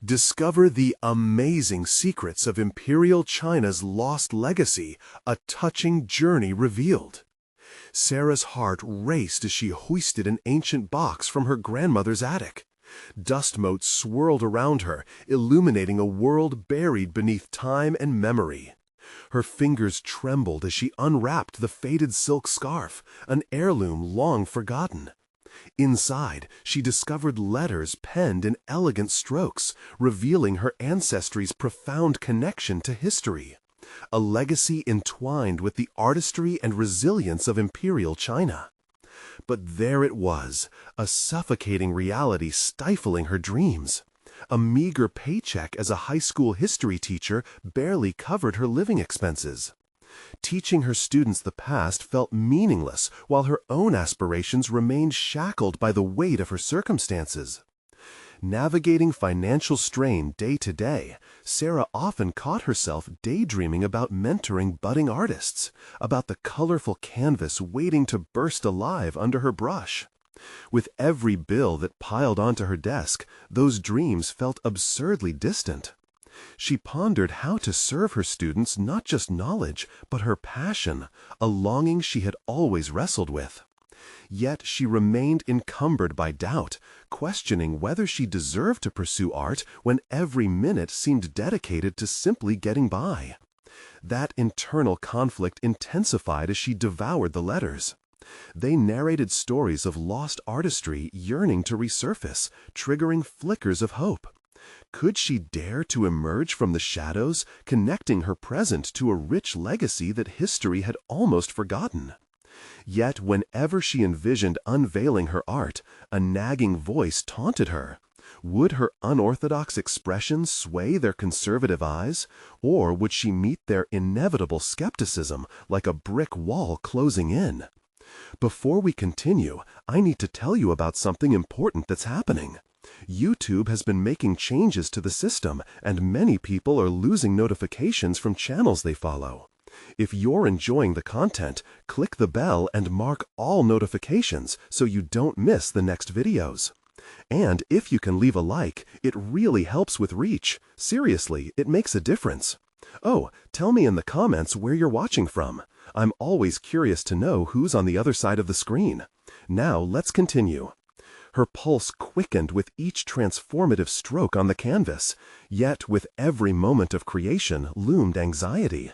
Discover the amazing secrets of Imperial China's lost legacy, a touching journey revealed. Sarah's heart raced as she hoisted an ancient box from her grandmother's attic. Dust motes swirled around her, illuminating a world buried beneath time and memory. Her fingers trembled as she unwrapped the faded silk scarf, an heirloom long forgotten. Inside, she discovered letters penned in elegant strokes, revealing her ancestry's profound connection to history. A legacy entwined with the artistry and resilience of Imperial China. But there it was, a suffocating reality stifling her dreams. A meager paycheck as a high school history teacher barely covered her living expenses. Teaching her students the past felt meaningless, while her own aspirations remained shackled by the weight of her circumstances. Navigating financial strain day to day, Sarah often caught herself daydreaming about mentoring budding artists, about the colorful canvas waiting to burst alive under her brush. With every bill that piled onto her desk, those dreams felt absurdly distant. She pondered how to serve her students not just knowledge, but her passion, a longing she had always wrestled with. Yet she remained encumbered by doubt, questioning whether she deserved to pursue art when every minute seemed dedicated to simply getting by. That internal conflict intensified as she devoured the letters. They narrated stories of lost artistry yearning to resurface, triggering flickers of hope. Could she dare to emerge from the shadows, connecting her present to a rich legacy that history had almost forgotten? Yet whenever she envisioned unveiling her art, a nagging voice taunted her. Would her unorthodox expressions sway their conservative eyes, or would she meet their inevitable skepticism like a brick wall closing in? Before we continue, I need to tell you about something important that's happening. YouTube has been making changes to the system, and many people are losing notifications from channels they follow. If you're enjoying the content, click the bell and mark all notifications so you don't miss the next videos. And if you can leave a like, it really helps with reach. Seriously, it makes a difference. Oh, tell me in the comments where you're watching from. I'm always curious to know who's on the other side of the screen. Now let's continue. Her pulse quickened with each transformative stroke on the canvas, yet with every moment of creation loomed anxiety.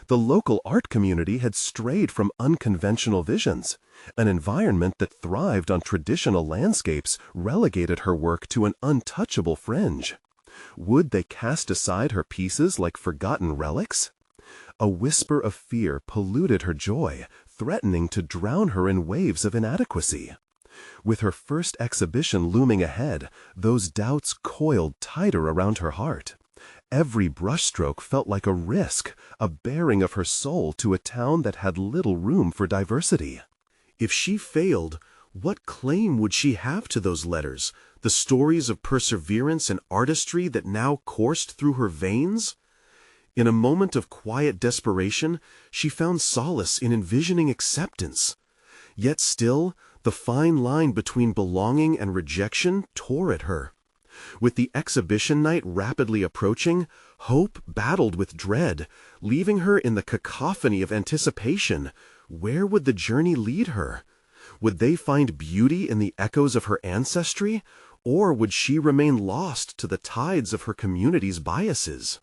The local art community had strayed from unconventional visions. An environment that thrived on traditional landscapes relegated her work to an untouchable fringe. Would they cast aside her pieces like forgotten relics? A whisper of fear polluted her joy, threatening to drown her in waves of inadequacy. With her first exhibition looming ahead, those doubts coiled tighter around her heart. Every brushstroke felt like a risk, a baring of her soul to a town that had little room for diversity. If she failed, what claim would she have to those letters, the stories of perseverance and artistry that now coursed through her veins? In a moment of quiet desperation, she found solace in envisioning acceptance. Yet still, the fine line between belonging and rejection tore at her. With the exhibition night rapidly approaching, hope battled with dread, leaving her in the cacophony of anticipation. Where would the journey lead her? Would they find beauty in the echoes of her ancestry, or would she remain lost to the tides of her community's biases?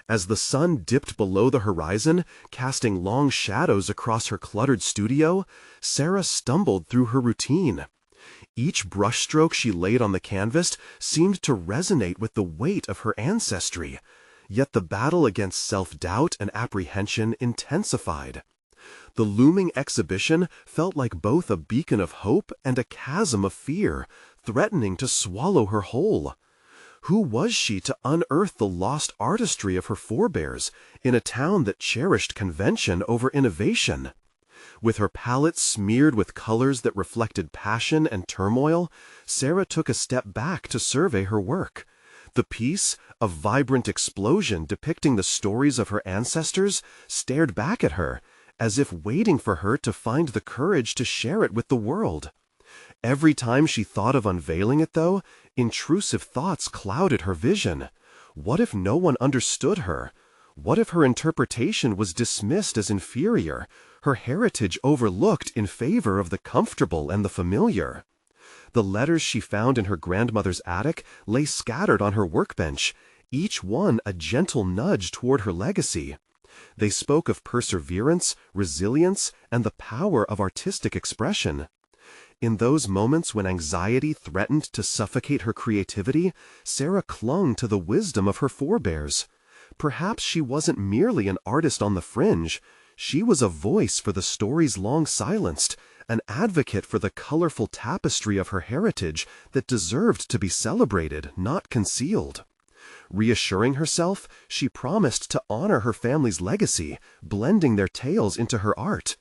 As the sun dipped below the horizon, casting long shadows across her cluttered studio, Sarah stumbled through her routine. Each brushstroke she laid on the canvas seemed to resonate with the weight of her ancestry, yet the battle against self-doubt and apprehension intensified. The looming exhibition felt like both a beacon of hope and a chasm of fear, threatening to swallow her whole. Who was she to unearth the lost artistry of her forebears in a town that cherished convention over innovation? With her palette smeared with colors that reflected passion and turmoil, Sarah took a step back to survey her work. The piece, a vibrant explosion depicting the stories of her ancestors, stared back at her, as if waiting for her to find the courage to share it with the world. Every time she thought of unveiling it, though, intrusive thoughts clouded her vision. What if no one understood her? What if her interpretation was dismissed as inferior, her heritage overlooked in favor of the comfortable and the familiar? The letters she found in her grandmother's attic lay scattered on her workbench, each one a gentle nudge toward her legacy. They spoke of perseverance, resilience, and the power of artistic expression. In those moments when anxiety threatened to suffocate her creativity, Sarah clung to the wisdom of her forebears. Perhaps she wasn't merely an artist on the fringe. She was a voice for the stories long silenced, an advocate for the colorful tapestry of her heritage that deserved to be celebrated, not concealed. Reassuring herself, she promised to honor her family's legacy, blending their tales into her art.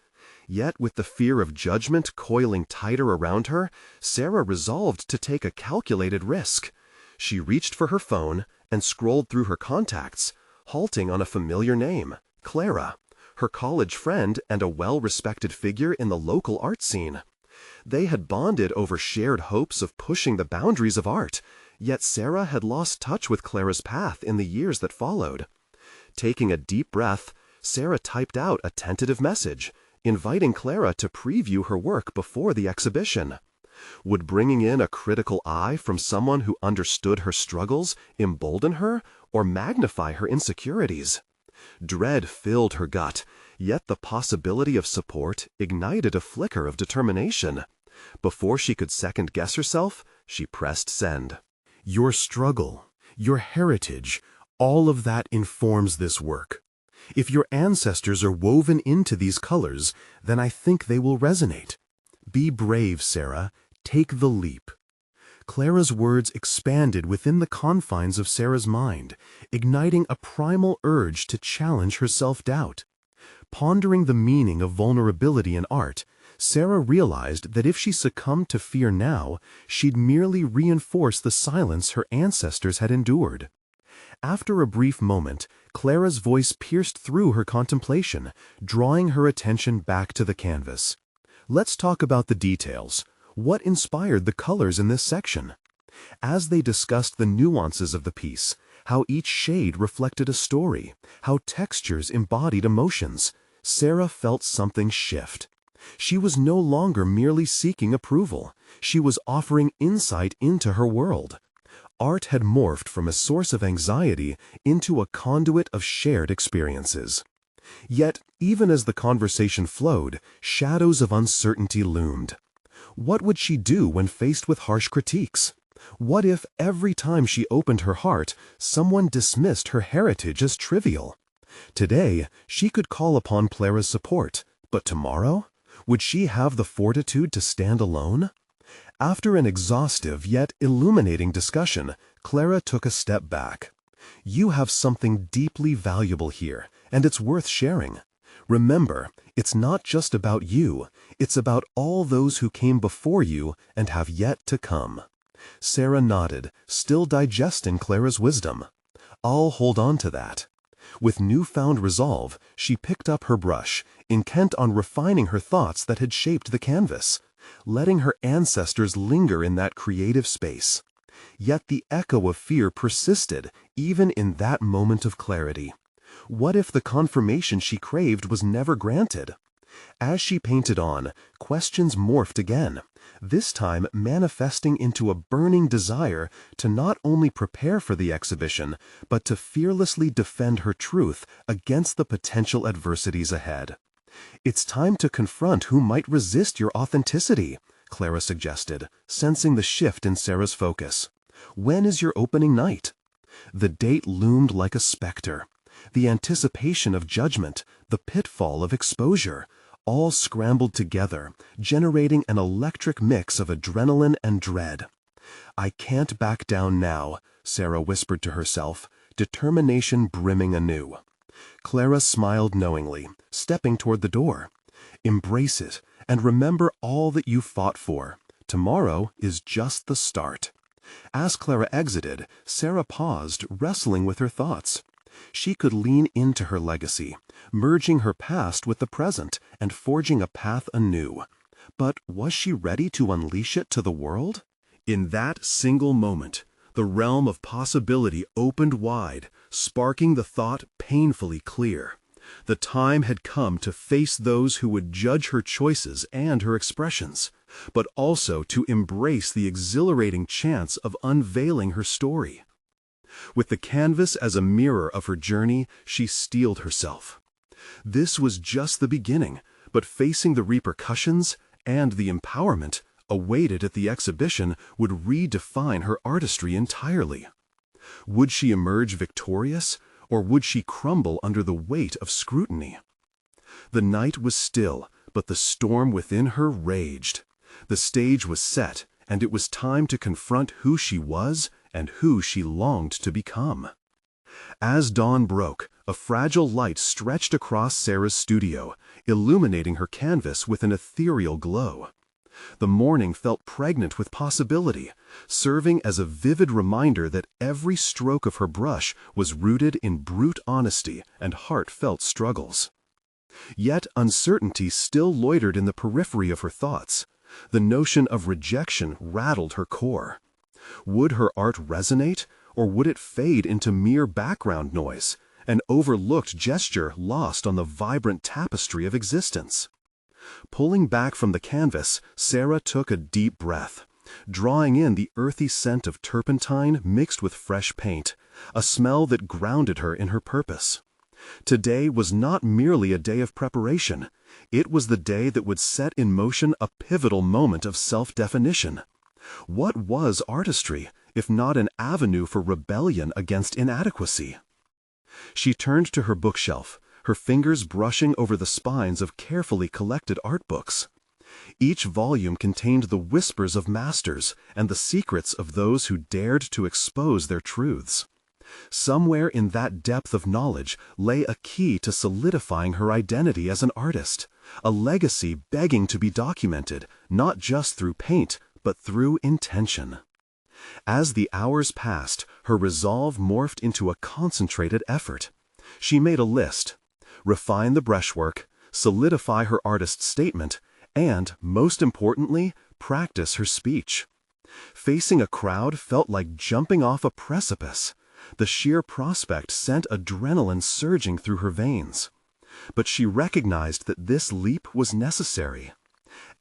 Yet, with the fear of judgment coiling tighter around her, Sarah resolved to take a calculated risk. She reached for her phone and scrolled through her contacts, halting on a familiar name, Clara, her college friend and a well-respected figure in the local art scene. They had bonded over shared hopes of pushing the boundaries of art, yet Sarah had lost touch with Clara's path in the years that followed. Taking a deep breath, Sarah typed out a tentative message, inviting Clara to preview her work before the exhibition. Would bringing in a critical eye from someone who understood her struggles embolden her or magnify her insecurities? Dread filled her gut, yet the possibility of support ignited a flicker of determination. Before she could second-guess herself, she pressed send. Your struggle, your heritage, all of that informs this work. If your ancestors are woven into these colors, then I think they will resonate. Be brave, Sarah. Take the leap. Clara's words expanded within the confines of Sarah's mind, igniting a primal urge to challenge her self-doubt. Pondering the meaning of vulnerability in art, Sarah realized that if she succumbed to fear now, she'd merely reinforce the silence her ancestors had endured. After a brief moment, Clara's voice pierced through her contemplation, drawing her attention back to the canvas. Let's talk about the details. What inspired the colors in this section? As they discussed the nuances of the piece, how each shade reflected a story, how textures embodied emotions, Sarah felt something shift. She was no longer merely seeking approval. She was offering insight into her world. Art had morphed from a source of anxiety into a conduit of shared experiences. Yet, even as the conversation flowed, shadows of uncertainty loomed. What would she do when faced with harsh critiques? What if every time she opened her heart, someone dismissed her heritage as trivial? Today, she could call upon Clara's support, but tomorrow? Would she have the fortitude to stand alone? After an exhaustive yet illuminating discussion, Clara took a step back. You have something deeply valuable here, and it's worth sharing. Remember, it's not just about you, it's about all those who came before you and have yet to come. Sarah nodded, still digesting Clara's wisdom. I'll hold on to that. With newfound resolve, she picked up her brush, intent on refining her thoughts that had shaped the canvas, letting her ancestors linger in that creative space. Yet the echo of fear persisted, even in that moment of clarity. What if the confirmation she craved was never granted? As she painted on, questions morphed again, this time manifesting into a burning desire to not only prepare for the exhibition, but to fearlessly defend her truth against the potential adversities ahead. It's time to confront who might resist your authenticity, Clara suggested, sensing the shift in Sarah's focus. When is your opening night? The date loomed like a specter. The anticipation of judgment, the pitfall of exposure, all scrambled together, generating an electric mix of adrenaline and dread. I can't back down now, Sarah whispered to herself, determination brimming anew. Clara smiled knowingly, stepping toward the door. Embrace it, and remember all that you fought for. Tomorrow is just the start. As Clara exited, Sarah paused, wrestling with her thoughts. She could lean into her legacy, merging her past with the present and forging a path anew. But was she ready to unleash it to the world? In that single moment, the realm of possibility opened wide, sparking the thought painfully clear. The time had come to face those who would judge her choices and her expressions, but also to embrace the exhilarating chance of unveiling her story. With the canvas as a mirror of her journey, she steeled herself. This was just the beginning, but facing the repercussions and the empowerment awaited at the exhibition would redefine her artistry entirely. Would she emerge victorious, or would she crumble under the weight of scrutiny? The night was still, but the storm within her raged. The stage was set, and it was time to confront who she was and who she longed to become. As dawn broke, a fragile light stretched across Sarah's studio, illuminating her canvas with an ethereal glow. The morning felt pregnant with possibility, serving as a vivid reminder that every stroke of her brush was rooted in brute honesty and heartfelt struggles. Yet uncertainty still loitered in the periphery of her thoughts. The notion of rejection rattled her core. Would her art resonate, or would it fade into mere background noise, an overlooked gesture lost on the vibrant tapestry of existence? Pulling back from the canvas, Sarah took a deep breath, drawing in the earthy scent of turpentine mixed with fresh paint, a smell that grounded her in her purpose. Today was not merely a day of preparation. It was the day that would set in motion a pivotal moment of self-definition. What was artistry, if not an avenue for rebellion against inadequacy? She turned to her bookshelf, her fingers brushing over the spines of carefully collected art books. Each volume contained the whispers of masters and the secrets of those who dared to expose their truths. Somewhere in that depth of knowledge lay a key to solidifying her identity as an artist, a legacy begging to be documented, not just through paint, but through intention. As the hours passed, her resolve morphed into a concentrated effort. She made a list: refine the brushwork, solidify her artist's statement, and, most importantly, practice her speech. Facing a crowd felt like jumping off a precipice. The sheer prospect sent adrenaline surging through her veins. But she recognized that this leap was necessary.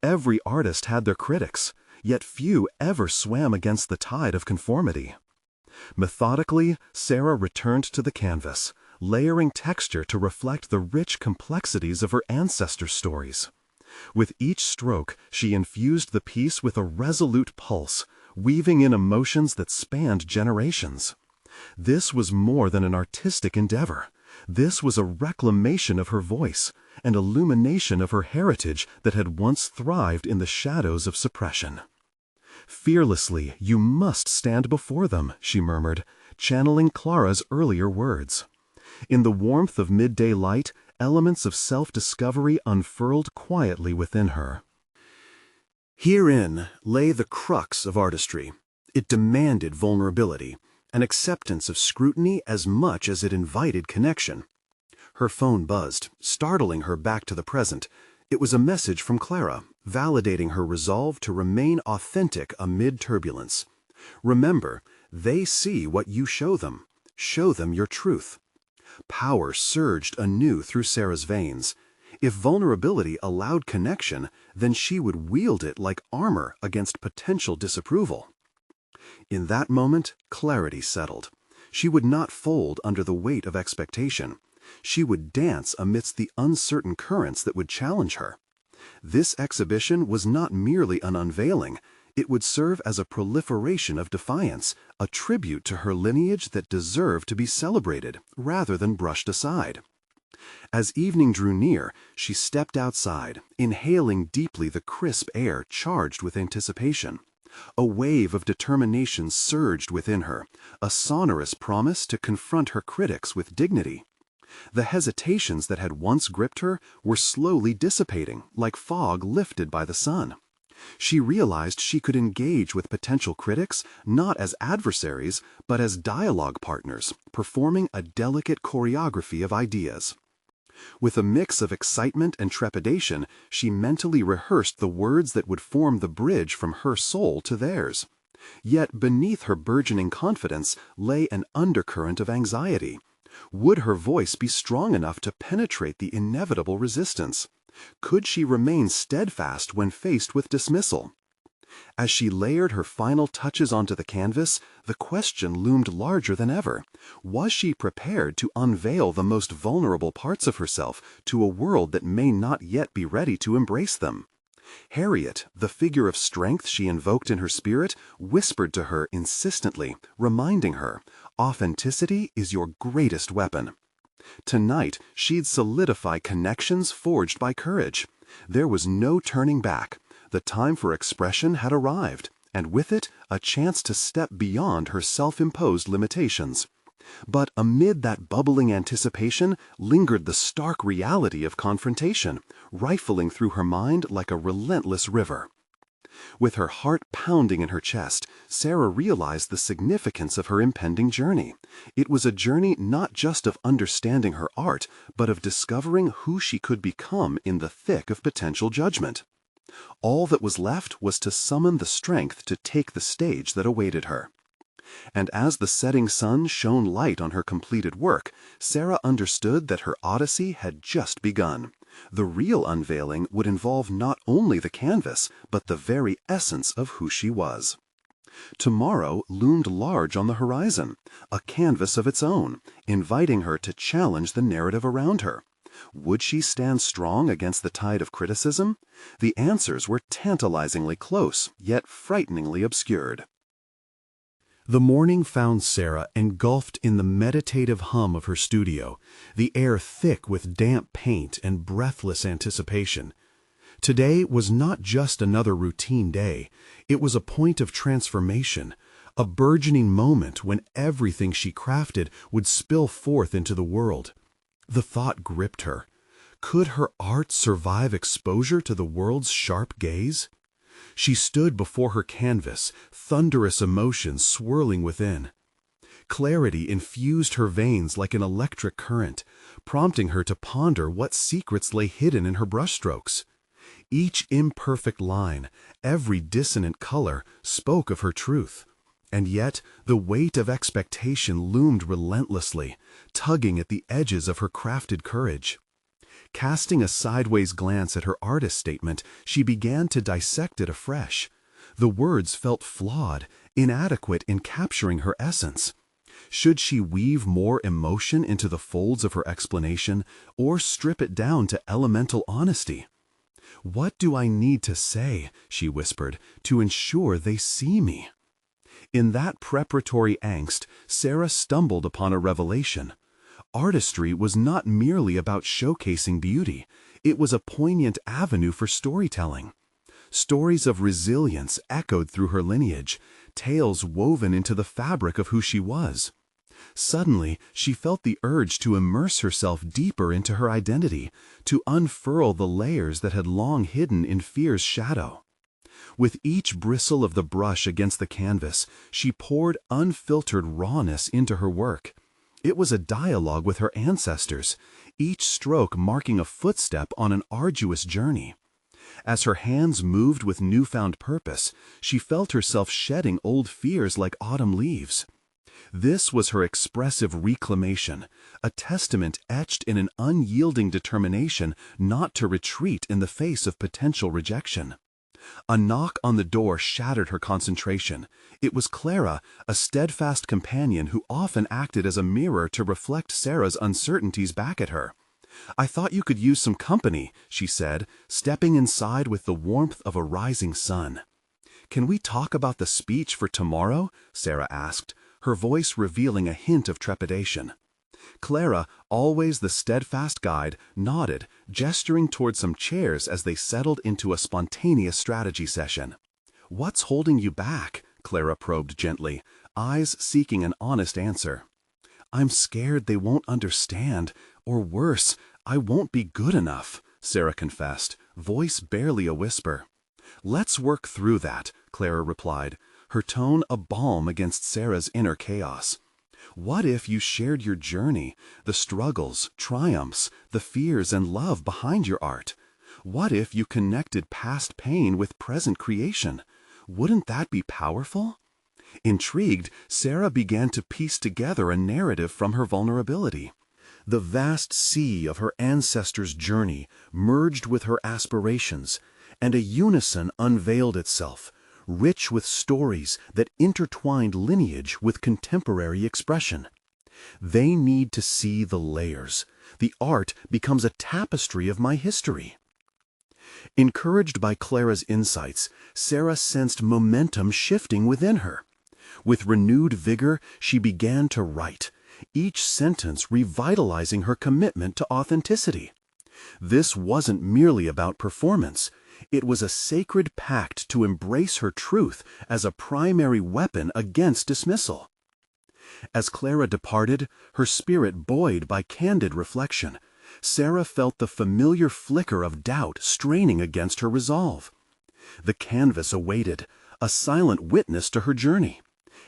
Every artist had their critics, yet few ever swam against the tide of conformity. Methodically, Sarah returned to the canvas, layering texture to reflect the rich complexities of her ancestors' stories. With each stroke, she infused the piece with a resolute pulse, weaving in emotions that spanned generations. This was more than an artistic endeavor. This was a reclamation of her voice, an illumination of her heritage that had once thrived in the shadows of suppression. "Fearlessly, you must stand before them," she murmured, channeling Clara's earlier words. In the warmth of midday light, elements of self-discovery unfurled quietly within her. Herein lay the crux of artistry. It demanded vulnerability, an acceptance of scrutiny as much as it invited connection. Her phone buzzed, startling her back to the present. It was a message from Clara, validating her resolve to remain authentic amid turbulence. Remember, they see what you show them. Show them your truth. Power surged anew through Sarah's veins. If vulnerability allowed connection, then she would wield it like armor against potential disapproval. In that moment, clarity settled. She would not fold under the weight of expectation. She would dance amidst the uncertain currents that would challenge her. This exhibition was not merely an unveiling. It would serve as a proliferation of defiance, a tribute to her lineage that deserved to be celebrated rather than brushed aside. As evening drew near, she stepped outside, inhaling deeply the crisp air charged with anticipation. A wave of determination surged within her, a sonorous promise to confront her critics with dignity. The hesitations that had once gripped her were slowly dissipating, like fog lifted by the sun. She realized she could engage with potential critics not as adversaries, but as dialogue partners, performing a delicate choreography of ideas. With a mix of excitement and trepidation, she mentally rehearsed the words that would form the bridge from her soul to theirs. Yet beneath her burgeoning confidence lay an undercurrent of anxiety. Would her voice be strong enough to penetrate the inevitable resistance? Could she remain steadfast when faced with dismissal? As she layered her final touches onto the canvas, the question loomed larger than ever. Was she prepared to unveil the most vulnerable parts of herself to a world that may not yet be ready to embrace them? Harriet, the figure of strength she invoked in her spirit, whispered to her insistently, reminding her, "Authenticity is your greatest weapon." Tonight, she'd solidify connections forged by courage. There was no turning back. The time for expression had arrived, and with it, a chance to step beyond her self-imposed limitations. But amid that bubbling anticipation lingered the stark reality of confrontation, rifling through her mind like a relentless river. With her heart pounding in her chest, Sarah realized the significance of her impending journey. It was a journey not just of understanding her art, but of discovering who she could become in the thick of potential judgment. All that was left was to summon the strength to take the stage that awaited her. And as the setting sun shone light on her completed work, Sarah understood that her odyssey had just begun. The real unveiling would involve not only the canvas, but the very essence of who she was. Tomorrow loomed large on the horizon, a canvas of its own, inviting her to challenge the narrative around her. Would she stand strong against the tide of criticism? The answers were tantalizingly close, yet frighteningly obscured. The morning found Sarah engulfed in the meditative hum of her studio, the air thick with damp paint and breathless anticipation. Today was not just another routine day, it was a point of transformation, a burgeoning moment when everything she crafted would spill forth into the world. The thought gripped her. Could her art survive exposure to the world's sharp gaze? She stood before her canvas, thunderous emotions swirling within. Clarity infused her veins like an electric current, prompting her to ponder what secrets lay hidden in her brushstrokes. Each imperfect line, every dissonant color, spoke of her truth. And yet, the weight of expectation loomed relentlessly, tugging at the edges of her crafted courage. Casting a sideways glance at her artist statement, she began to dissect it afresh. The words felt flawed, inadequate in capturing her essence. Should she weave more emotion into the folds of her explanation, or strip it down to elemental honesty? "What do I need to say," she whispered, "to ensure they see me?" In that preparatory angst, Sarah stumbled upon a revelation. Artistry was not merely about showcasing beauty, it was a poignant avenue for storytelling. Stories of resilience echoed through her lineage, tales woven into the fabric of who she was. Suddenly, she felt the urge to immerse herself deeper into her identity, to unfurl the layers that had long hidden in fear's shadow. With each bristle of the brush against the canvas, she poured unfiltered rawness into her work. It was a dialogue with her ancestors, each stroke marking a footstep on an arduous journey. As her hands moved with newfound purpose, she felt herself shedding old fears like autumn leaves. This was her expressive reclamation, a testament etched in an unyielding determination not to retreat in the face of potential rejection. A knock on the door shattered her concentration. It was Clara, a steadfast companion who often acted as a mirror to reflect Sarah's uncertainties back at her. "I thought you could use some company," she said, stepping inside with the warmth of a rising sun. "Can we talk about the speech for tomorrow?" Sarah asked, her voice revealing a hint of trepidation. Clara, always the steadfast guide, nodded, gesturing toward some chairs as they settled into a spontaneous strategy session. "What's holding you back?" Clara probed gently, eyes seeking an honest answer. "I'm scared they won't understand, or worse, I won't be good enough," Sarah confessed, voice barely a whisper. "Let's work through that," Clara replied, her tone a balm against Sarah's inner chaos. What if you shared your journey, the struggles, triumphs, the fears and love behind your art? What if you connected past pain with present creation? Wouldn't that be powerful? Intrigued, Sarah began to piece together a narrative from her vulnerability. The vast sea of her ancestors' journey merged with her aspirations, and a unison unveiled itself, rich with stories that intertwined lineage with contemporary expression. They need to see the layers. The art becomes a tapestry of my history. Encouraged by Clara's insights, Sarah sensed momentum shifting within her. With renewed vigor, she began to write, each sentence revitalizing her commitment to authenticity. This wasn't merely about performance. It was a sacred pact to embrace her truth as a primary weapon against dismissal. As Clara departed, her spirit buoyed by candid reflection, Sarah felt the familiar flicker of doubt straining against her resolve. The canvas awaited, a silent witness to her journey.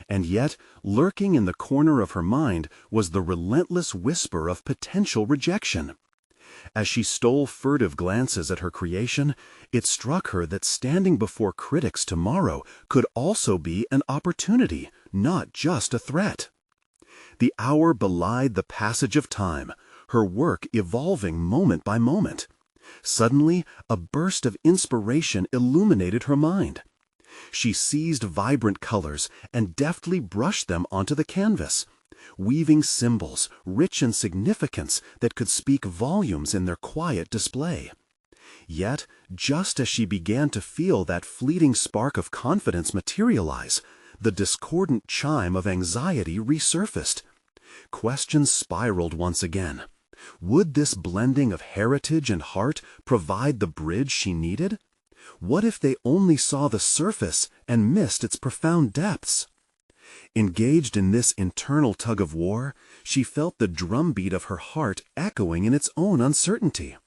And yet, lurking in the corner of her mind was the relentless whisper of potential rejection. As she stole furtive glances at her creation, it struck her that standing before critics tomorrow could also be an opportunity, not just a threat. The hour belied the passage of time, her work evolving moment by moment. Suddenly, a burst of inspiration illuminated her mind. She seized vibrant colors and deftly brushed them onto the canvas, weaving symbols rich in significance that could speak volumes in their quiet display. Yet, just as she began to feel that fleeting spark of confidence materialize, the discordant chime of anxiety resurfaced. Questions spiraled once again. Would this blending of heritage and heart provide the bridge she needed? What if they only saw the surface and missed its profound depths? Engaged in this internal tug-of-war, she felt the drumbeat of her heart echoing in its own uncertainty.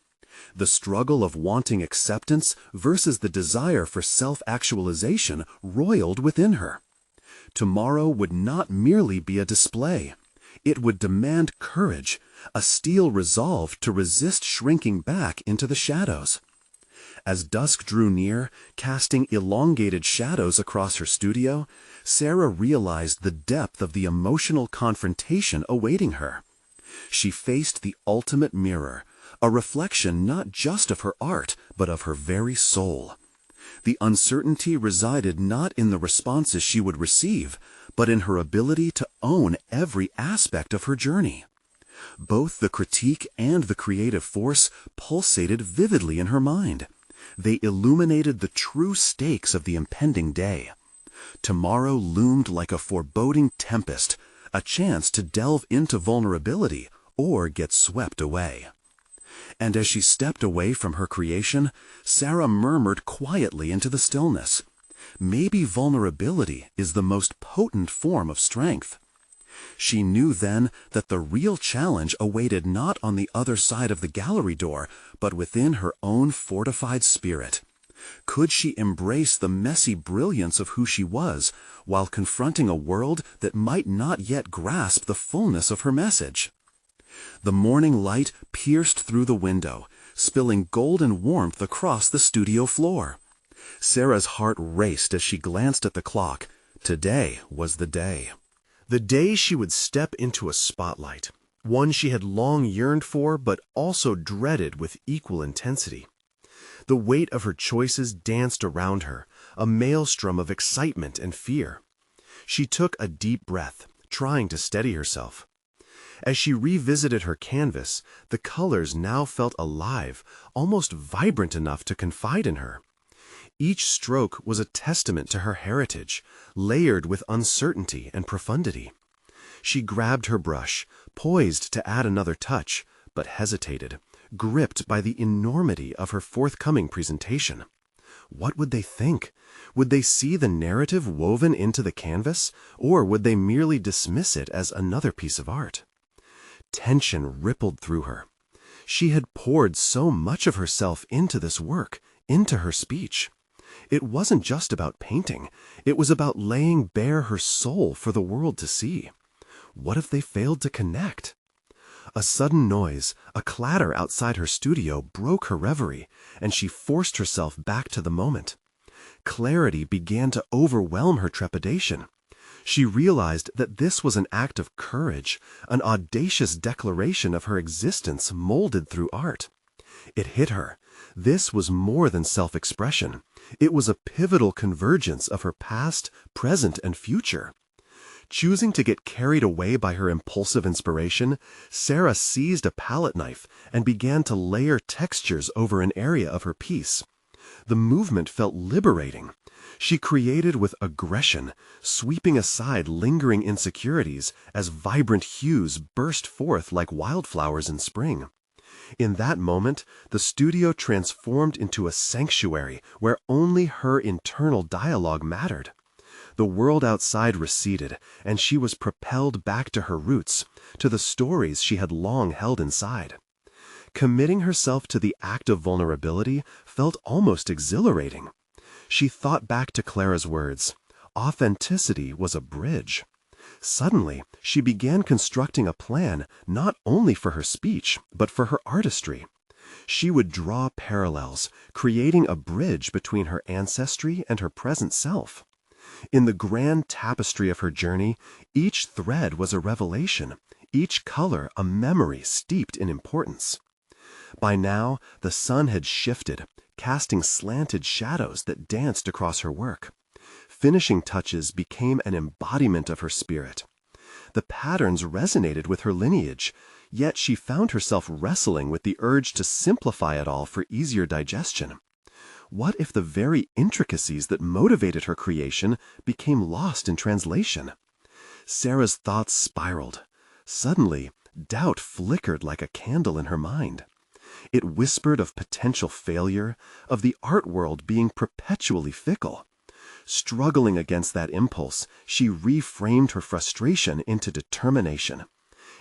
The struggle of wanting acceptance versus the desire for self-actualization roiled within her. Tomorrow would not merely be a display. It would demand courage, a steel resolve to resist shrinking back into the shadows. As dusk drew near, casting elongated shadows across her studio, Sarah realized the depth of the emotional confrontation awaiting her. She faced the ultimate mirror, a reflection not just of her art, but of her very soul. The uncertainty resided not in the responses she would receive, but in her ability to own every aspect of her journey. Both the critique and the creative force pulsated vividly in her mind. They illuminated the true stakes of the impending day. Tomorrow loomed like a foreboding tempest, a chance to delve into vulnerability or get swept away. And as she stepped away from her creation, Sarah murmured quietly into the stillness, "Maybe vulnerability is the most potent form of strength." She knew then that the real challenge awaited not on the other side of the gallery door, but within her own fortified spirit. Could she embrace the messy brilliance of who she was, while confronting a world that might not yet grasp the fullness of her message? The morning light pierced through the window, spilling golden warmth across the studio floor. Sarah's heart raced as she glanced at the clock. Today was the day. The day she would step into a spotlight, one she had long yearned for but also dreaded with equal intensity. The weight of her choices danced around her, a maelstrom of excitement and fear. She took a deep breath, trying to steady herself. As she revisited her canvas, the colors now felt alive, almost vibrant enough to confide in her. Each stroke was a testament to her heritage, layered with uncertainty and profundity. She grabbed her brush, poised to add another touch, but hesitated, gripped by the enormity of her forthcoming presentation. What would they think? Would they see the narrative woven into the canvas, or would they merely dismiss it as another piece of art? Tension rippled through her. She had poured so much of herself into this work, into her speech. It wasn't just about painting. It was about laying bare her soul for the world to see. What if they failed to connect? A sudden noise, a clatter outside her studio broke her reverie, and she forced herself back to the moment. Clarity began to overwhelm her trepidation. She realized that this was an act of courage, an audacious declaration of her existence molded through art. It hit her. This was more than self-expression. It was a pivotal convergence of her past, present, and future. Choosing to get carried away by her impulsive inspiration, Sarah seized a palette knife and began to layer textures over an area of her piece. The movement felt liberating. She created with aggression, sweeping aside lingering insecurities as vibrant hues burst forth like wildflowers in spring. In that moment, the studio transformed into a sanctuary where only her internal dialogue mattered. The world outside receded, and she was propelled back to her roots, to the stories she had long held inside. Committing herself to the act of vulnerability felt almost exhilarating. She thought back to Clara's words. Authenticity was a bridge. Suddenly, she began constructing a plan not only for her speech, but for her artistry. She would draw parallels, creating a bridge between her ancestry and her present self. In the grand tapestry of her journey, each thread was a revelation, each color a memory steeped in importance. By now, the sun had shifted, casting slanted shadows that danced across her work. Finishing touches became an embodiment of her spirit. The patterns resonated with her lineage, yet she found herself wrestling with the urge to simplify it all for easier digestion. What if the very intricacies that motivated her creation became lost in translation? Sarah's thoughts spiraled. Suddenly, doubt flickered like a candle in her mind. It whispered of potential failure, of the art world being perpetually fickle. Struggling against that impulse, she reframed her frustration into determination.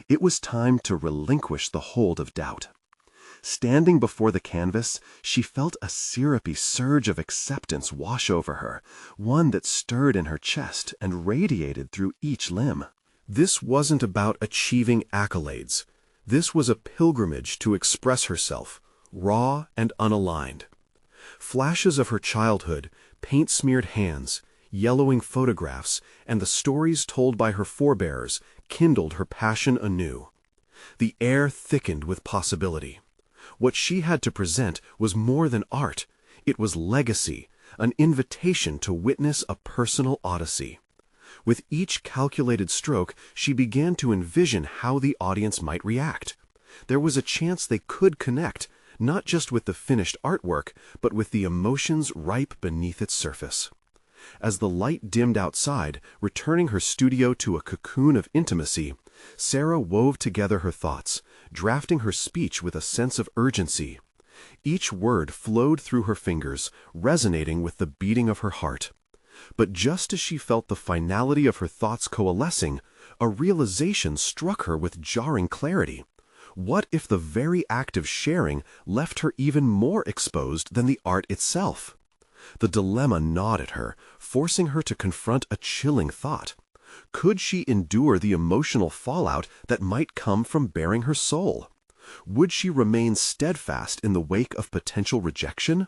It was time to relinquish the hold of doubt. Standing before the canvas, she felt a syrupy surge of acceptance wash over her, one that stirred in her chest and radiated through each limb. This wasn't about achieving accolades. This was a pilgrimage to express herself, raw and unaligned. Flashes of her childhood, paint-smeared hands, yellowing photographs, and the stories told by her forebears kindled her passion anew. The air thickened with possibility. What she had to present was more than art. It was legacy, an invitation to witness a personal odyssey. With each calculated stroke, she began to envision how the audience might react. There was a chance they could connect, not just with the finished artwork, but with the emotions ripe beneath its surface. As the light dimmed outside, returning her studio to a cocoon of intimacy, Sarah wove together her thoughts, drafting her speech with a sense of urgency. Each word flowed through her fingers, resonating with the beating of her heart. But just as she felt the finality of her thoughts coalescing, a realization struck her with jarring clarity. What if the very act of sharing left her even more exposed than the art itself? The dilemma gnawed at her, forcing her to confront a chilling thought. Could she endure the emotional fallout that might come from baring her soul? Would she remain steadfast in the wake of potential rejection?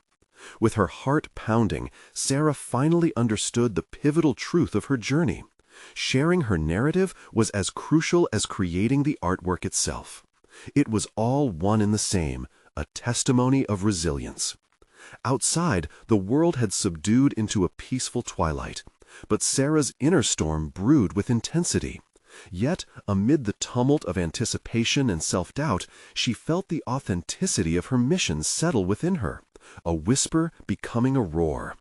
With her heart pounding, Sarah finally understood the pivotal truth of her journey. Sharing her narrative was as crucial as creating the artwork itself. It was all one and the same, a testimony of resilience. Outside, the world had subdued into a peaceful twilight, but Sarah's inner storm brewed with intensity. Yet, amid the tumult of anticipation and self-doubt, she felt the authenticity of her mission settle within her, a whisper becoming a roar.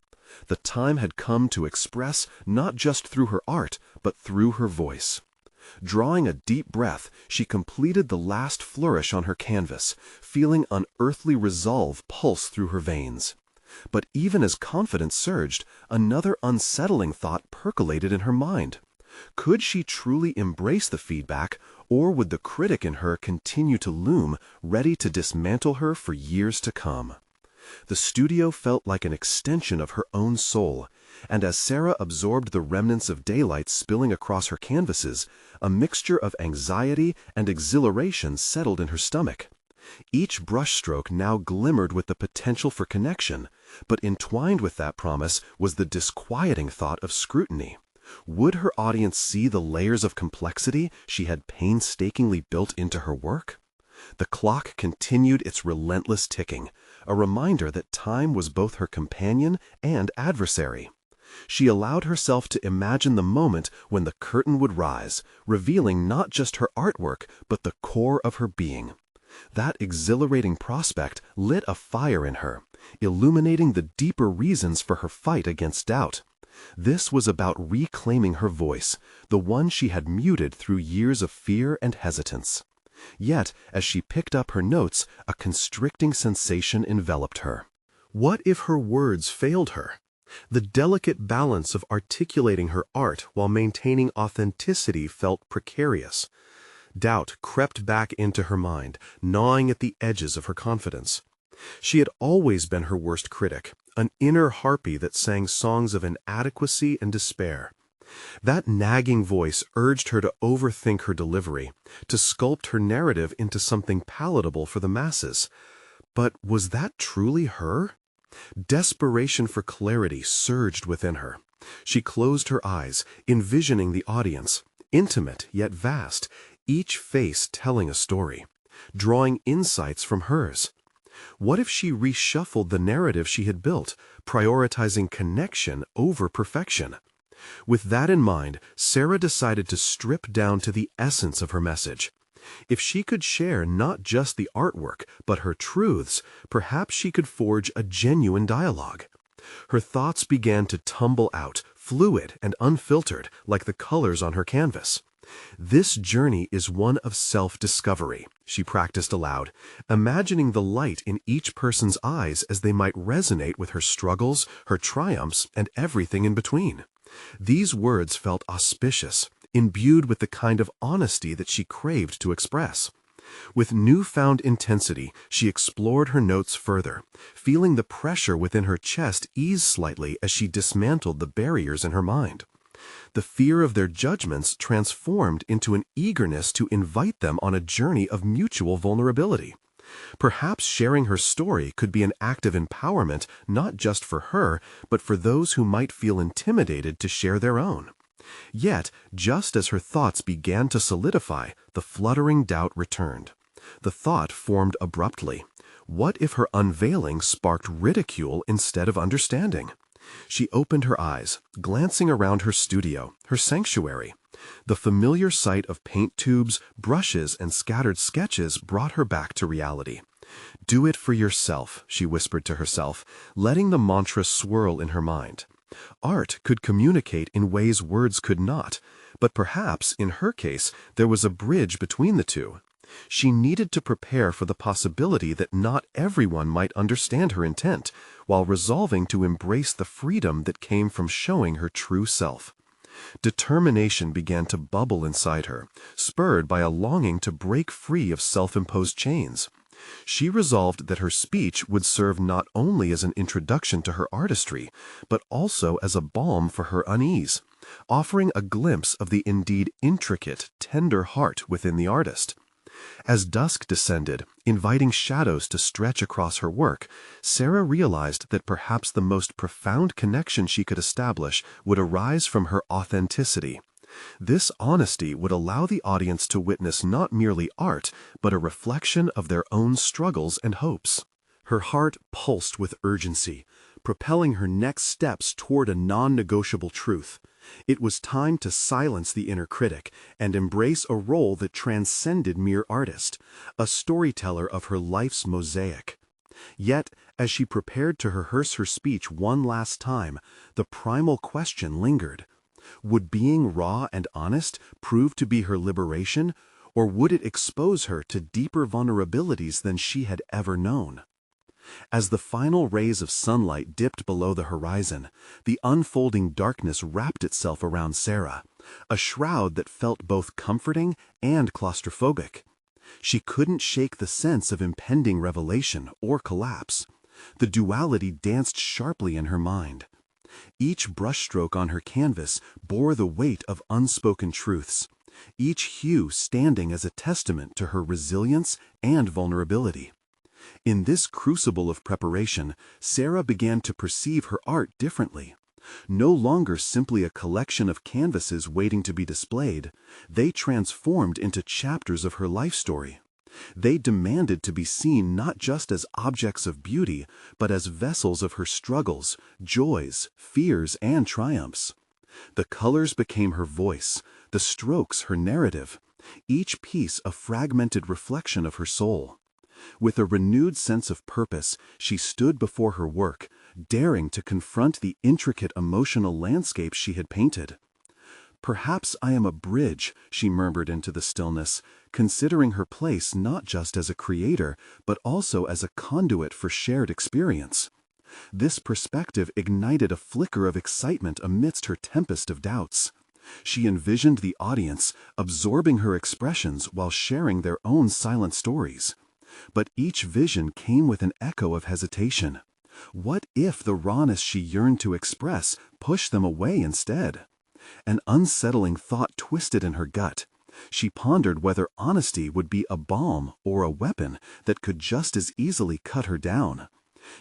The time had come to express not just through her art, but through her voice. Drawing a deep breath, she completed the last flourish on her canvas, feeling unearthly resolve pulse through her veins. But even as confidence surged, another unsettling thought percolated in her mind. Could she truly embrace the feedback, or would the critic in her continue to loom, ready to dismantle her for years to come? The studio felt like an extension of her own soul, and as Sarah absorbed the remnants of daylight spilling across her canvases, a mixture of anxiety and exhilaration settled in her stomach. Each brushstroke now glimmered with the potential for connection, but entwined with that promise was the disquieting thought of scrutiny. Would her audience see the layers of complexity she had painstakingly built into her work? The clock continued its relentless ticking, a reminder that time was both her companion and adversary. She allowed herself to imagine the moment when the curtain would rise, revealing not just her artwork, but the core of her being. That exhilarating prospect lit a fire in her, illuminating the deeper reasons for her fight against doubt. This was about reclaiming her voice, the one she had muted through years of fear and hesitance. Yet, as she picked up her notes, a constricting sensation enveloped her. What if her words failed her? The delicate balance of articulating her art while maintaining authenticity felt precarious. Doubt crept back into her mind, gnawing at the edges of her confidence. She had always been her worst critic, an inner harpy that sang songs of inadequacy and despair. That nagging voice urged her to overthink her delivery, to sculpt her narrative into something palatable for the masses. But was that truly her? Desperation for clarity surged within her. She closed her eyes, envisioning the audience, intimate yet vast, each face telling a story, drawing insights from hers. What if she reshuffled the narrative she had built, prioritizing connection over perfection? With that in mind, Sarah decided to strip down to the essence of her message. If she could share not just the artwork, but her truths, perhaps she could forge a genuine dialogue. Her thoughts began to tumble out, fluid and unfiltered, like the colors on her canvas. "This journey is one of self-discovery," she practiced aloud, imagining the light in each person's eyes as they might resonate with her struggles, her triumphs, and everything in between. These words felt auspicious, imbued with the kind of honesty that she craved to express. With newfound intensity, she explored her notes further, feeling the pressure within her chest ease slightly as she dismantled the barriers in her mind. The fear of their judgments transformed into an eagerness to invite them on a journey of mutual vulnerability. Perhaps sharing her story could be an act of empowerment not just for her, but for those who might feel intimidated to share their own. Yet, just as her thoughts began to solidify, the fluttering doubt returned. The thought formed abruptly. What if her unveiling sparked ridicule instead of understanding? She opened her eyes, glancing around her studio, her sanctuary. The familiar sight of paint tubes, brushes, and scattered sketches brought her back to reality. "Do it for yourself," she whispered to herself, letting the mantra swirl in her mind. Art could communicate in ways words could not, but perhaps, in her case, there was a bridge between the two. She needed to prepare for the possibility that not everyone might understand her intent, while resolving to embrace the freedom that came from showing her true self. Determination began to bubble inside her, spurred by a longing to break free of self-imposed chains. She resolved that her speech would serve not only as an introduction to her artistry, but also as a balm for her unease, offering a glimpse of the indeed intricate, tender heart within the artist. As dusk descended, inviting shadows to stretch across her work, Sarah realized that perhaps the most profound connection she could establish would arise from her authenticity. This honesty would allow the audience to witness not merely art, but a reflection of their own struggles and hopes. Her heart pulsed with urgency, propelling her next steps toward a non-negotiable truth. It was time to silence the inner critic and embrace a role that transcended mere artist, a storyteller of her life's mosaic. Yet, as she prepared to rehearse her speech one last time, the primal question lingered. Would being raw and honest prove to be her liberation, or would it expose her to deeper vulnerabilities than she had ever known? As the final rays of sunlight dipped below the horizon, the unfolding darkness wrapped itself around Sarah, a shroud that felt both comforting and claustrophobic. She couldn't shake the sense of impending revelation or collapse. The duality danced sharply in her mind. Each brushstroke on her canvas bore the weight of unspoken truths, each hue standing as a testament to her resilience and vulnerability. In this crucible of preparation, Sarah began to perceive her art differently. No longer simply a collection of canvases waiting to be displayed, they transformed into chapters of her life story. They demanded to be seen not just as objects of beauty, but as vessels of her struggles, joys, fears, and triumphs. The colors became her voice, the strokes her narrative, each piece a fragmented reflection of her soul. With a renewed sense of purpose, she stood before her work, daring to confront the intricate emotional landscape she had painted. "Perhaps I am a bridge," she murmured into the stillness, considering her place not just as a creator, but also as a conduit for shared experience. This perspective ignited a flicker of excitement amidst her tempest of doubts. She envisioned the audience, absorbing her expressions while sharing their own silent stories. But each vision came with an echo of hesitation. What if the rawness she yearned to express pushed them away instead? An unsettling thought twisted in her gut. She pondered whether honesty would be a balm or a weapon that could just as easily cut her down.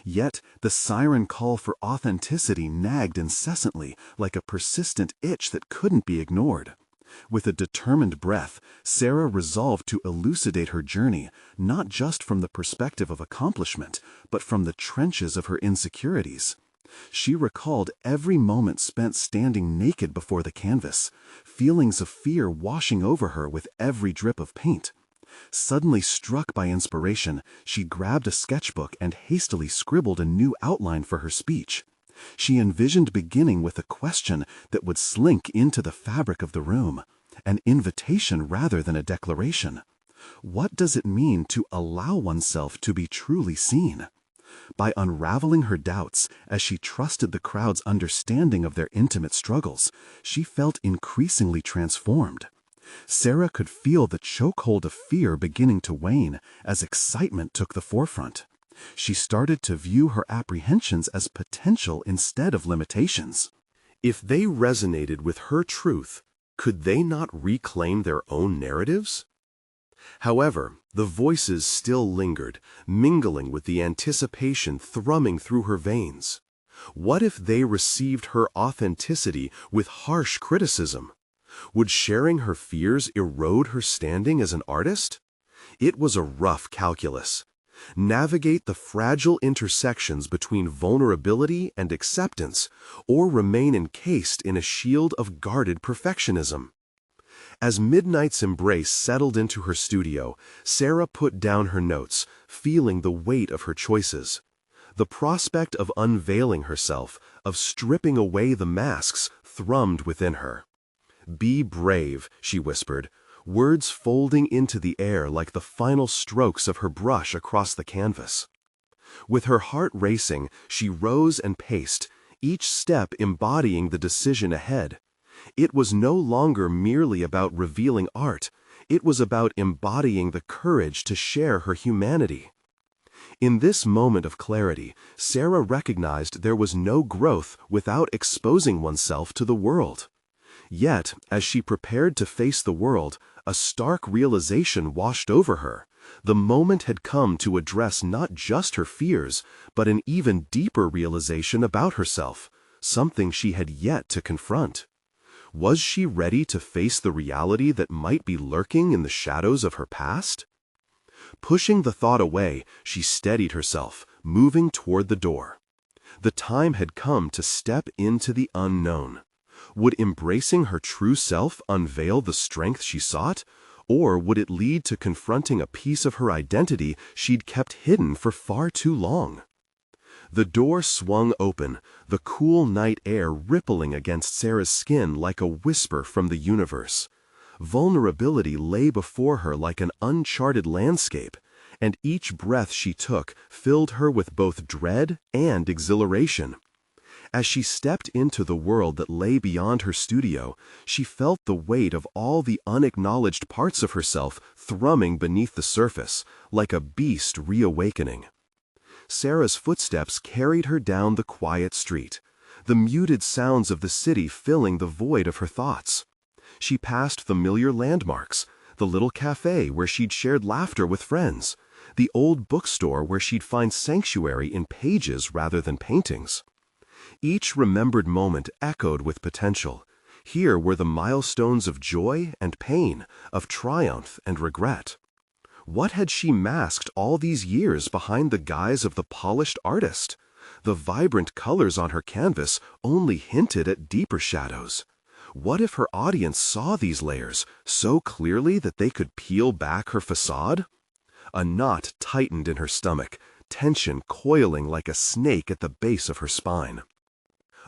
Yet the siren call for authenticity nagged incessantly like a persistent itch that couldn't be ignored. With a determined breath, Sarah resolved to elucidate her journey, not just from the perspective of accomplishment, but from the trenches of her insecurities. She recalled every moment spent standing naked before the canvas, feelings of fear washing over her with every drip of paint. Suddenly struck by inspiration, she grabbed a sketchbook and hastily scribbled a new outline for her speech. She envisioned beginning with a question that would slink into the fabric of the room, an invitation rather than a declaration. What does it mean to allow oneself to be truly seen? By unraveling her doubts, as she trusted the crowd's understanding of their intimate struggles, she felt increasingly transformed. Sarah could feel the chokehold of fear beginning to wane as excitement took the forefront. She started to view her apprehensions as potential instead of limitations. If they resonated with her truth, could they not reclaim their own narratives? However, the voices still lingered, mingling with the anticipation thrumming through her veins. What if they received her authenticity with harsh criticism? Would sharing her fears erode her standing as an artist? It was a rough calculus. Navigate the fragile intersections between vulnerability and acceptance, or remain encased in a shield of guarded perfectionism. As midnight's embrace settled into her studio, Sarah put down her notes, feeling the weight of her choices. The prospect of unveiling herself, of stripping away the masks, thrummed within her. "Be brave," she whispered, words folding into the air like the final strokes of her brush across the canvas. With her heart racing, she rose and paced, each step embodying the decision ahead. It was no longer merely about revealing art, it was about embodying the courage to share her humanity. In this moment of clarity, Sarah recognized there was no growth without exposing oneself to the world. Yet, as she prepared to face the world, a stark realization washed over her. The moment had come to address not just her fears, but an even deeper realization about herself, something she had yet to confront. Was she ready to face the reality that might be lurking in the shadows of her past? Pushing the thought away, she steadied herself, moving toward the door. The time had come to step into the unknown. Would embracing her true self unveil the strength she sought, or would it lead to confronting a piece of her identity she'd kept hidden for far too long? The door swung open, the cool night air rippling against Sarah's skin like a whisper from the universe. Vulnerability lay before her like an uncharted landscape, and each breath she took filled her with both dread and exhilaration. As she stepped into the world that lay beyond her studio, she felt the weight of all the unacknowledged parts of herself thrumming beneath the surface, like a beast reawakening. Sarah's footsteps carried her down the quiet street, the muted sounds of the city filling the void of her thoughts. She passed familiar landmarks, the little cafe where she'd shared laughter with friends, the old bookstore where she'd find sanctuary in pages rather than paintings. Each remembered moment echoed with potential. Here were the milestones of joy and pain, of triumph and regret. What had she masked all these years behind the guise of the polished artist? The vibrant colors on her canvas only hinted at deeper shadows. What if her audience saw these layers so clearly that they could peel back her facade? A knot tightened in her stomach, tension coiling like a snake at the base of her spine.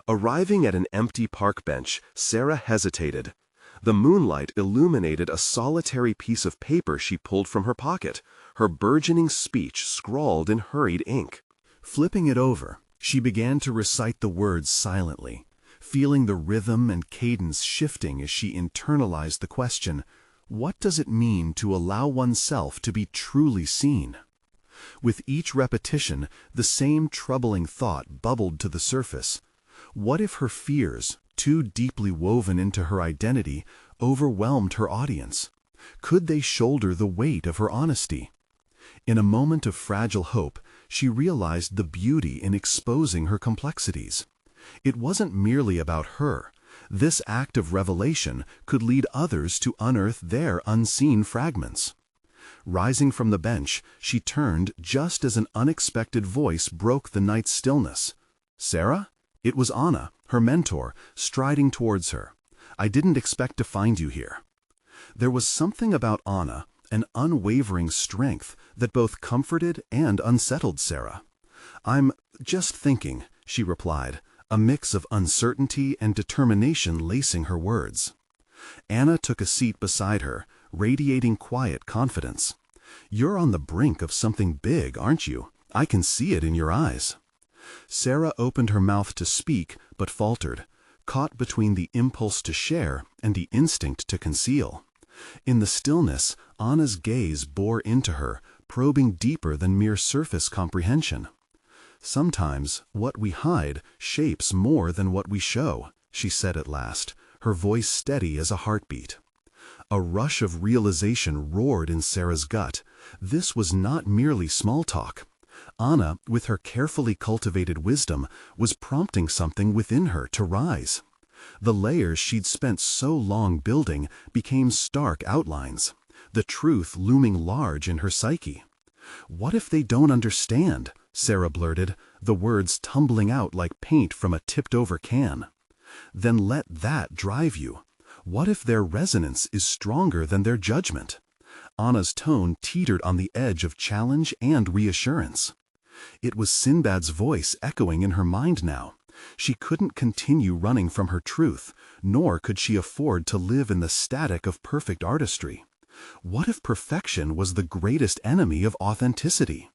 Arriving at an empty park bench, Sarah hesitated. The moonlight illuminated a solitary piece of paper she pulled from her pocket, her burgeoning speech scrawled in hurried ink. Flipping it over, she began to recite the words silently, feeling the rhythm and cadence shifting as she internalized the question, what does it mean to allow oneself to be truly seen? With each repetition, the same troubling thought bubbled to the surface. What if her fears, too deeply woven into her identity, overwhelmed her audience? Could they shoulder the weight of her honesty? In a moment of fragile hope, she realized the beauty in exposing her complexities. It wasn't merely about her. This act of revelation could lead others to unearth their unseen fragments. Rising from the bench, she turned just as an unexpected voice broke the night's stillness. "Sarah?" It was Anna, her mentor, striding towards her. "I didn't expect to find you here." There was something about Anna, an unwavering strength, that both comforted and unsettled Sarah. "I'm just thinking," she replied, a mix of uncertainty and determination lacing her words. Anna took a seat beside her, radiating quiet confidence. "You're on the brink of something big, aren't you? I can see it in your eyes." Sarah opened her mouth to speak, but faltered, caught between the impulse to share and the instinct to conceal. In the stillness, Anna's gaze bore into her, probing deeper than mere surface comprehension. "Sometimes what we hide shapes more than what we show," she said at last, her voice steady as a heartbeat. A rush of realization roared in Sarah's gut. This was not merely small talk. Anna, with her carefully cultivated wisdom, was prompting something within her to rise. The layers she'd spent so long building became stark outlines, the truth looming large in her psyche. "What if they don't understand?" Sarah blurted, the words tumbling out like paint from a tipped-over can. "Then let that drive you. What if their resonance is stronger than their judgment?" Anna's tone teetered on the edge of challenge and reassurance. It was Sinbad's voice echoing in her mind now. She couldn't continue running from her truth, nor could she afford to live in the static of perfect artistry. What if perfection was the greatest enemy of authenticity?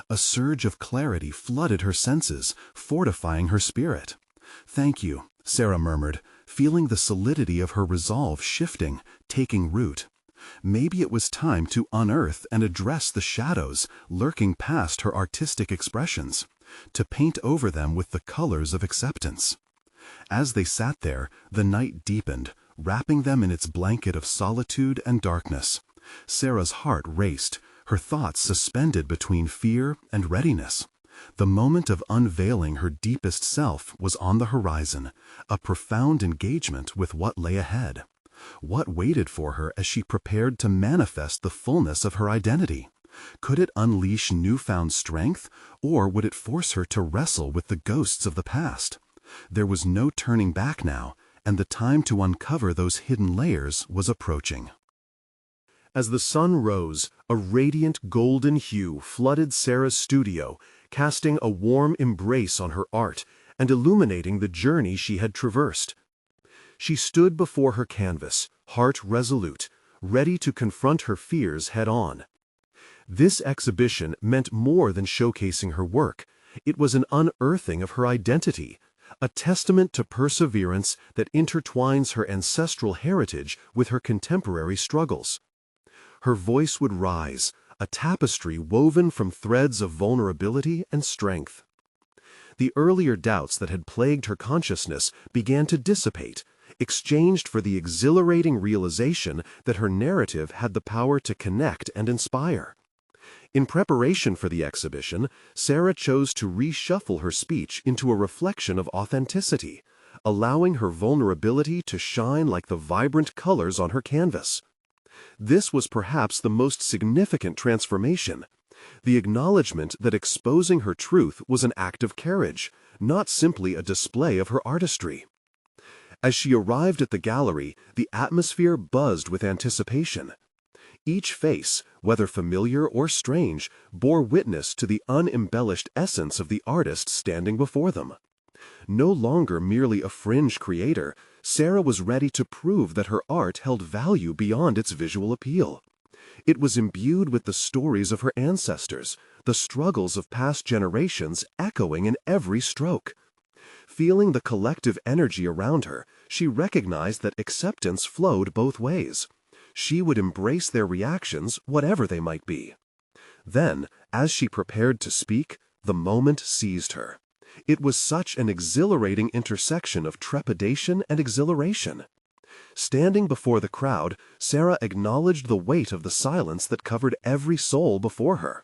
A surge of clarity flooded her senses, fortifying her spirit. "Thank you," Sarah murmured, feeling the solidity of her resolve shifting, taking root. Maybe it was time to unearth and address the shadows lurking past her artistic expressions, to paint over them with the colors of acceptance. As they sat there, the night deepened, wrapping them in its blanket of solitude and darkness. Sarah's heart raced, her thoughts suspended between fear and readiness. The moment of unveiling her deepest self was on the horizon, a profound engagement with what lay ahead. What waited for her as she prepared to manifest the fullness of her identity? Could it unleash newfound strength, or would it force her to wrestle with the ghosts of the past? There was no turning back now, and the time to uncover those hidden layers was approaching. As the sun rose, a radiant golden hue flooded Sarah's studio, casting a warm embrace on her art and illuminating the journey she had traversed. She stood before her canvas, heart resolute, ready to confront her fears head-on. This exhibition meant more than showcasing her work. It was an unearthing of her identity, a testament to perseverance that intertwines her ancestral heritage with her contemporary struggles. Her voice would rise, a tapestry woven from threads of vulnerability and strength. The earlier doubts that had plagued her consciousness began to dissipate, exchanged for the exhilarating realization that her narrative had the power to connect and inspire. In preparation for the exhibition, Sarah chose to reshuffle her speech into a reflection of authenticity, allowing her vulnerability to shine like the vibrant colors on her canvas. This was perhaps the most significant transformation, the acknowledgement that exposing her truth was an act of courage, not simply a display of her artistry. As she arrived at the gallery, the atmosphere buzzed with anticipation. Each face, whether familiar or strange, bore witness to the unembellished essence of the artist standing before them. No longer merely a fringe creator, Sarah was ready to prove that her art held value beyond its visual appeal. It was imbued with the stories of her ancestors, the struggles of past generations echoing in every stroke. Feeling the collective energy around her, she recognized that acceptance flowed both ways. She would embrace their reactions, whatever they might be. Then, as she prepared to speak, the moment seized her. It was such an exhilarating intersection of trepidation and exhilaration. Standing before the crowd, Sarah acknowledged the weight of the silence that covered every soul before her.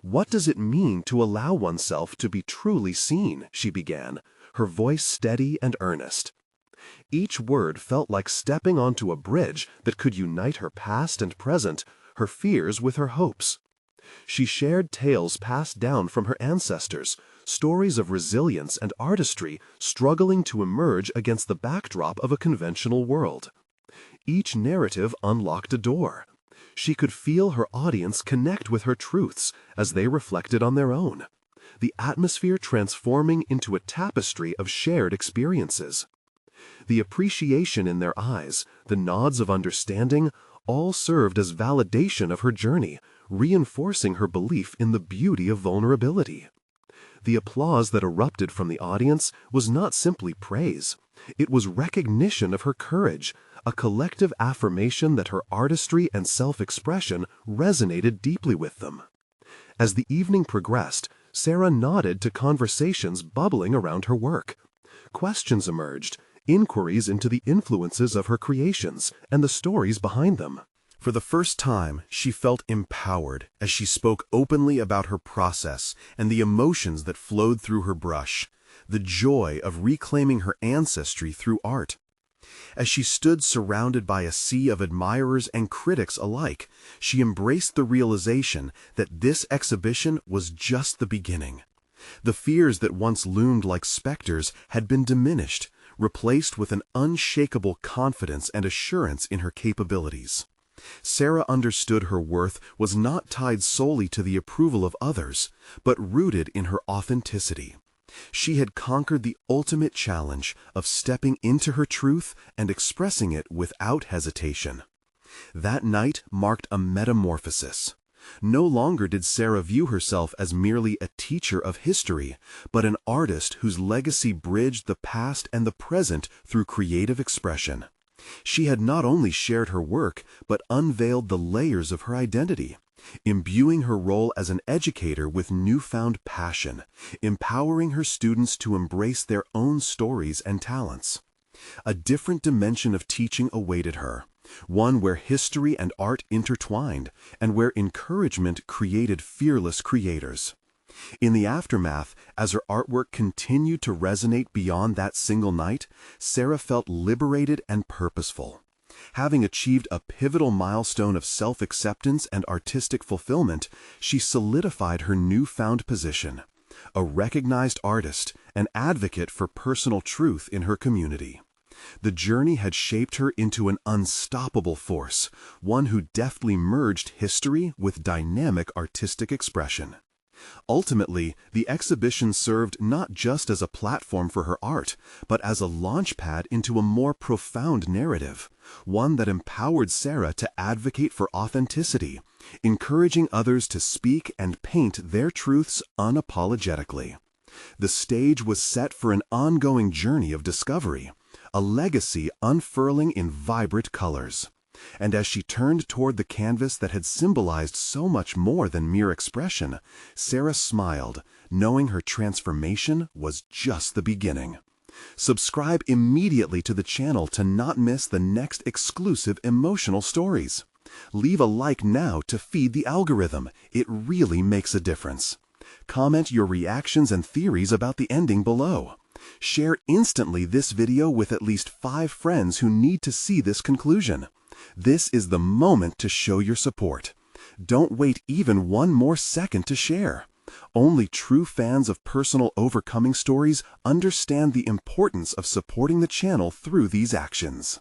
"What does it mean to allow oneself to be truly seen?" she began, her voice steady and earnest. Each word felt like stepping onto a bridge that could unite her past and present, her fears with her hopes. She shared tales passed down from her ancestors, stories of resilience and artistry struggling to emerge against the backdrop of a conventional world. Each narrative unlocked a door. She could feel her audience connect with her truths as they reflected on their own, the atmosphere transforming into a tapestry of shared experiences. The appreciation in their eyes, the nods of understanding, all served as validation of her journey, reinforcing her belief in the beauty of vulnerability. The applause that erupted from the audience was not simply praise. It was recognition of her courage, a collective affirmation that her artistry and self-expression resonated deeply with them. As the evening progressed, Sarah nodded to conversations bubbling around her work. Questions emerged, inquiries into the influences of her creations and the stories behind them. For the first time, she felt empowered as she spoke openly about her process and the emotions that flowed through her brush, the joy of reclaiming her ancestry through art. As she stood surrounded by a sea of admirers and critics alike, she embraced the realization that this exhibition was just the beginning. The fears that once loomed like specters had been diminished, replaced with an unshakable confidence and assurance in her capabilities. Sarah understood her worth was not tied solely to the approval of others, but rooted in her authenticity. She had conquered the ultimate challenge of stepping into her truth and expressing it without hesitation. That night marked a metamorphosis. No longer did Sarah view herself as merely a teacher of history, but an artist whose legacy bridged the past and the present through creative expression. She had not only shared her work, but unveiled the layers of her identity, imbuing her role as an educator with newfound passion, empowering her students to embrace their own stories and talents. A different dimension of teaching awaited her, one where history and art intertwined, and where encouragement created fearless creators. In the aftermath, as her artwork continued to resonate beyond that single night, Sarah felt liberated and purposeful. Having achieved a pivotal milestone of self-acceptance and artistic fulfillment, she solidified her newfound position, a recognized artist, an advocate for personal truth in her community. The journey had shaped her into an unstoppable force, one who deftly merged history with dynamic artistic expression. Ultimately, the exhibition served not just as a platform for her art, but as a launchpad into a more profound narrative, one that empowered Sarah to advocate for authenticity, encouraging others to speak and paint their truths unapologetically. The stage was set for an ongoing journey of discovery, a legacy unfurling in vibrant colors. And as she turned toward the canvas that had symbolized so much more than mere expression, Sarah smiled, knowing her transformation was just the beginning. Subscribe immediately to the channel to not miss the next exclusive emotional stories. Leave a like now to feed the algorithm. It really makes a difference. Comment your reactions and theories about the ending below. Share instantly this video with at least 5 friends who need to see this conclusion. This is the moment to show your support. Don't wait even one more second to share. Only true fans of personal overcoming stories understand the importance of supporting the channel through these actions.